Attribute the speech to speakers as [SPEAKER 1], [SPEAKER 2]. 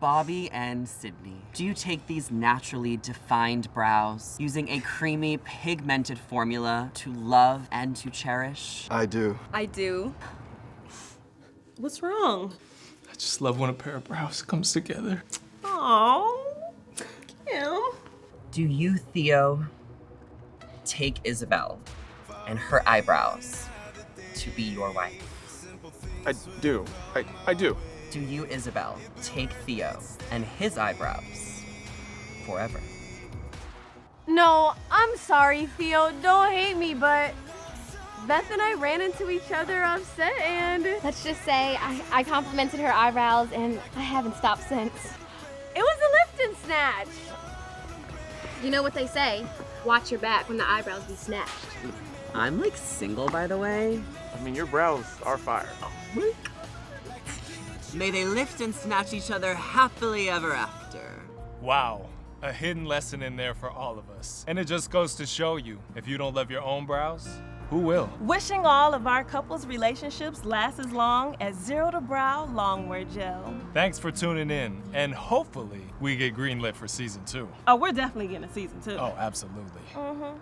[SPEAKER 1] Bobby and Sydney, do you take these naturally defined brows using a creamy, pigmented formula to love and to cherish?
[SPEAKER 2] I do.
[SPEAKER 3] I do.
[SPEAKER 4] What's wrong?
[SPEAKER 5] I just love when a pair of brows comes together.
[SPEAKER 4] Oh, Kim.
[SPEAKER 1] Do you, Theo, take Isabel and her eyebrows to be your wife?
[SPEAKER 2] I do. I do.
[SPEAKER 1] Do you, Isabel, take Theo and his eyebrows forever?
[SPEAKER 3] No, I'm sorry, Theo. Don't hate me, but Beth and I ran into each other on set and
[SPEAKER 6] Let's just say I complimented her eyebrows and I haven't stopped since.
[SPEAKER 3] it was a lift and snatch.
[SPEAKER 6] You know what they say, watch your back when the eyebrows be snatched.
[SPEAKER 1] I'm like single, by the way.
[SPEAKER 2] I mean, your brows are fire.
[SPEAKER 1] May they lift and snatch each other happily ever after.
[SPEAKER 5] Wow, a hidden lesson in there for all of us. And it just goes to show you, if you don't love your own brows, who will?
[SPEAKER 4] Wishing all of our couples' relationships last as long as Zero to Brow Longwear Gel.
[SPEAKER 5] Thanks for tuning in, and hopefully we get greenlit for season 2.
[SPEAKER 4] Oh, we're definitely getting a season 2.
[SPEAKER 5] Oh, absolutely.
[SPEAKER 4] Mm-hmm.